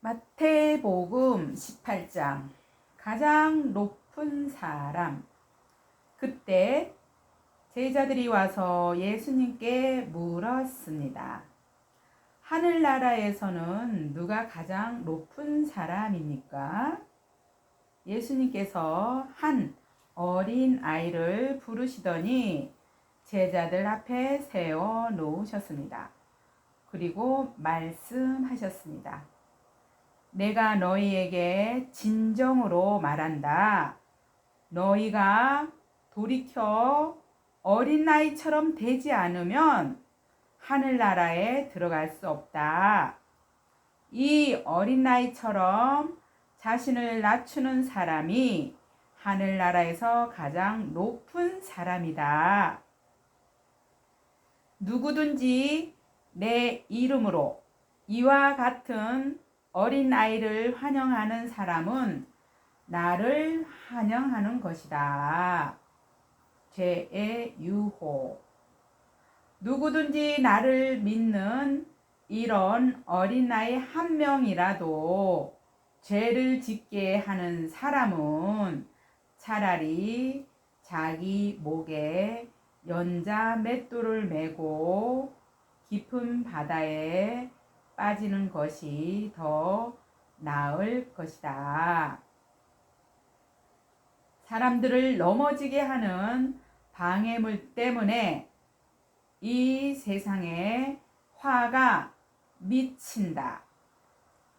마태복음 18장 가장 높은 사람. 그때 제자들이 와서 예수님께 물었습니다. 하늘나라에서는 누가 가장 높은 사람입니까? 예수님께서 한 어린 아이를 부르시더니 제자들 앞에 세워 놓으셨습니다. 그리고 말씀하셨습니다. 내가 너희에게 진정으로 말한다. 너희가 돌이켜 어린 나이처럼 되지 않으면 하늘나라에 들어갈 수 없다. 이 어린 나이처럼 자신을 낮추는 사람이 하늘나라에서 가장 높은 사람이다. 누구든지 내 이름으로 이와 같은 어린 아이를 환영하는 사람은 나를 환영하는 것이다. 죄의 유호. 누구든지 나를 믿는 이런 어린아이 한 명이라도 죄를 짓게 하는 사람은 차라리 자기 목에 연자 맷돌을 메고 깊은 바다에 빠지는 것이 더 나을 것이다. 사람들을 넘어지게 하는 방해물 때문에 이 세상에 화가 미친다.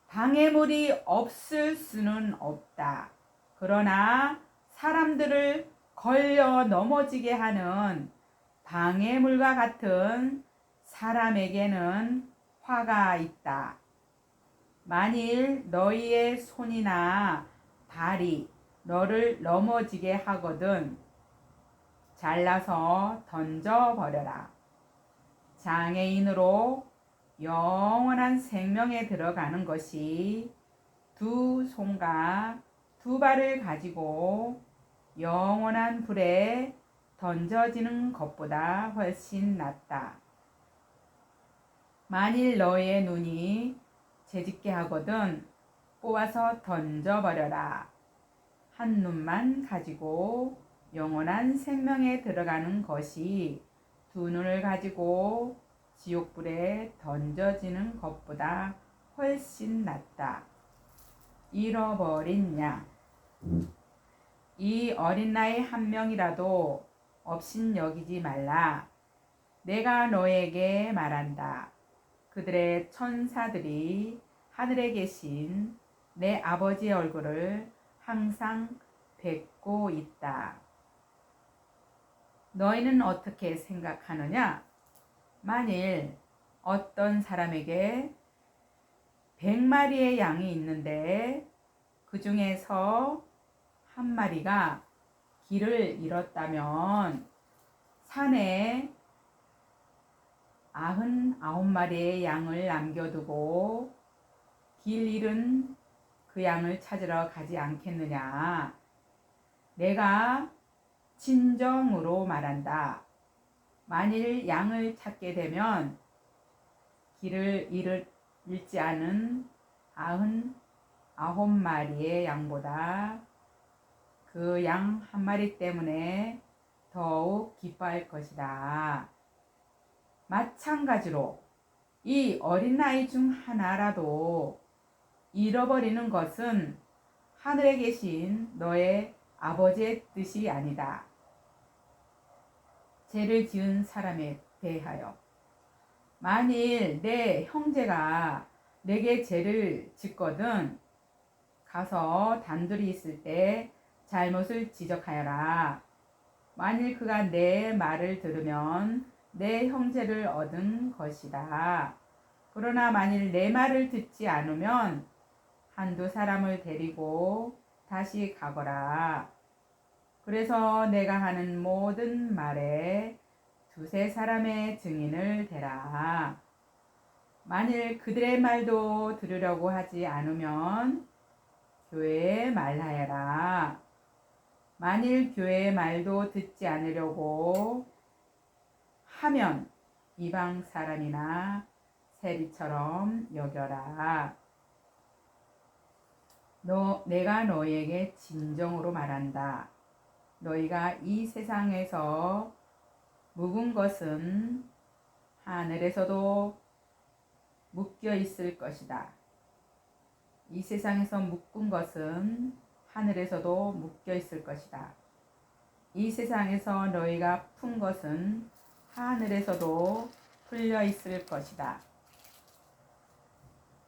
방해물이 없을 수는 없다. 그러나 사람들을 걸려 넘어지게 하는 방해물과 같은 사람에게는 화가 있다. 만일 너희의 손이나 발이 너를 넘어지게 하거든 잘라서 던져버려라. 장애인으로 영원한 생명에 들어가는 것이 두 손과 두 발을 가지고 영원한 불에 던져지는 것보다 훨씬 낫다. 만일 너의 눈이 재짓게 하거든 뽑아서 던져버려라. 한 눈만 가지고 영원한 생명에 들어가는 것이 두 눈을 가지고 지옥불에 던져지는 것보다 훨씬 낫다. 잃어버린 양. 이 어린 나이 한 명이라도 업신여기지 말라. 내가 너에게 말한다. 그들의 천사들이 하늘에 계신 내 아버지의 얼굴을 항상 뵙고 있다. 너희는 어떻게 생각하느냐? 만일 어떤 사람에게 100마리의 양이 있는데 그 중에서 한 마리가 길을 잃었다면 산에 99마리의 양을 남겨두고 길 잃은 그 양을 찾으러 가지 않겠느냐. 내가 진정으로 말한다. 만일 양을 찾게 되면 길을 잃지 않은 99마리의 양보다 그 양 한 마리 때문에 더욱 기뻐할 것이다. 마찬가지로 이 어린 아이 중 하나라도 잃어버리는 것은 하늘에 계신 너의 아버지의 뜻이 아니다. 죄를 지은 사람에 대하여 만일 내 형제가 내게 죄를 짓거든 가서 단둘이 있을 때 잘못을 지적하여라. 만일 그가 내 말을 들으면 내 형제를 얻은 것이다. 그러나 만일 내 말을 듣지 않으면 한두 사람을 데리고 다시 가거라. 그래서 내가 하는 모든 말에 두세 사람의 증인을 대라. 만일 그들의 말도 들으려고 하지 않으면 교회에 말하여라. 만일 교회의 말도 듣지 않으려고 하면 이방 사람이나 세리처럼 여겨라. 내가 너희에게 진정으로 말한다. 너희가 이 세상에서 묵은 것은 하늘에서도 묶여 있을 것이다. 이 세상에서 묶은 것은 하늘에서도 묶여 있을 것이다. 이 세상에서 너희가 푼 것은 하늘에서도 풀려 있을 것이다.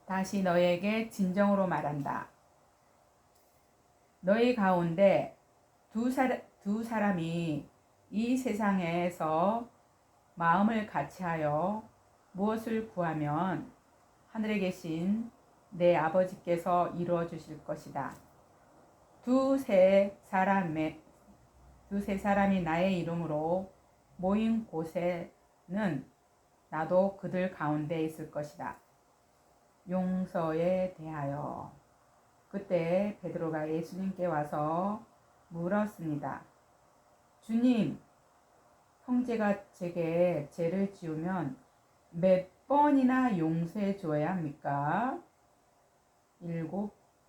다시 너희에게 진정으로 말한다. 너희 가운데 두 사람이 이 세상에서 마음을 같이하여 무엇을 구하면 하늘에 계신 내 아버지께서 이루어 주실 것이다. 두세 사람이 나의 이름으로 모인 곳에는 나도 그들 가운데 있을 것이다. 용서에 대하여. 그때 베드로가 예수님께 와서 물었습니다. 주님, 형제가 제게 죄를 지으면 몇 번이나 용서해 줘야 합니까?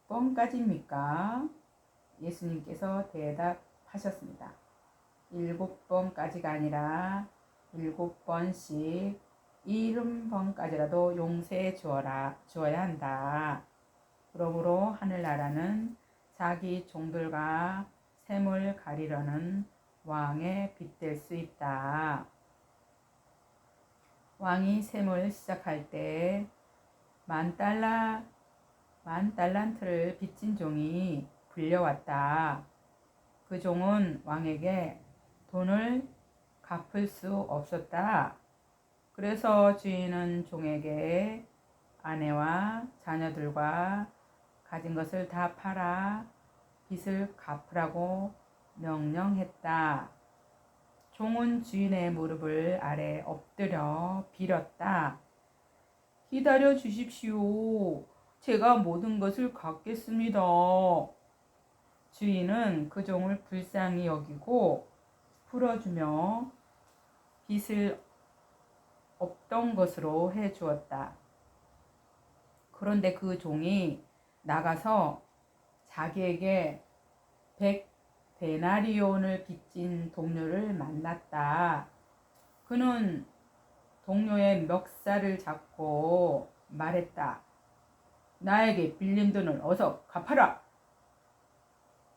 7번까지입니까? 예수님께서 대답하셨습니다. 7번까지가 아니라 7번씩 70번까지라도 용서해 주어야 한다. 그러므로 하늘나라는 자기 종들과 샘을 가리려는 왕에 빗댈 수 있다. 왕이 샘을 시작할 때 10,000달란트를 빚진 종이 불려왔다. 그 종은 왕에게 돈을 갚을 수 없었다. 그래서 주인은 종에게 아내와 자녀들과 가진 것을 다 팔아 빚을 갚으라고 명령했다. 종은 주인의 무릎을 아래 엎드려 빌었다. 기다려 주십시오. 제가 모든 것을 갚겠습니다. 주인은 그 종을 불쌍히 여기고 풀어주며 빚을 없던 것으로 해 주었다. 그런데 그 종이 나가서 자기에게 100데나리온을 빚진 동료를 만났다. 그는 동료의 멱살을 잡고 말했다. 나에게 빌린 돈을 어서 갚아라.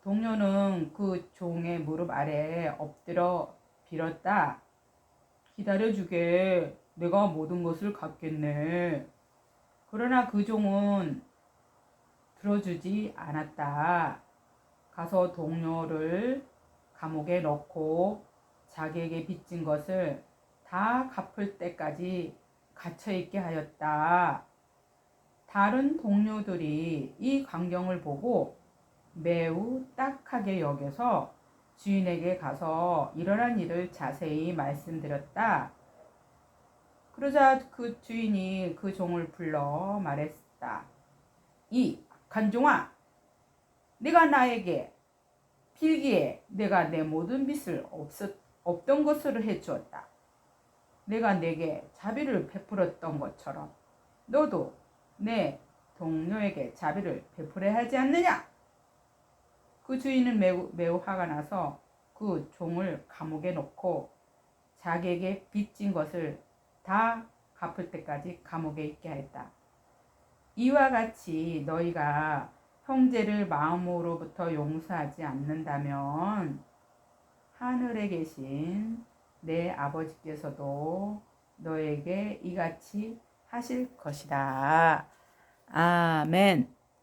동료는 그 종의 무릎 아래 엎드려 빌었다. 기다려주게. 내가 모든 것을 갚겠네. 그러나 그 종은 들어주지 않았다. 가서 동료를 감옥에 넣고 자기에게 빚진 것을 다 갚을 때까지 갇혀있게 하였다. 다른 동료들이 이 광경을 보고 매우 딱하게 여겨서 주인에게 가서 일어난 일을 자세히 말씀드렸다. 그러자 그 주인이 그 종을 불러 말했다. 이 악한 종아, 네가 나에게 필기에 내가 내 모든 빚을 없던 것으로 해주었다. 내가 내게 자비를 베풀었던 것처럼 너도 내 동료에게 자비를 베풀어야 하지 않느냐? 그 주인은 매우 화가 나서 그 종을 감옥에 넣고 자기에게 빚진 것을 다 갚을 때까지 감옥에 있게 하였다. 이와 같이 너희가 형제를 마음으로부터 용서하지 않는다면 하늘에 계신 내 아버지께서도 너에게 이같이 하실 것이다. 아멘.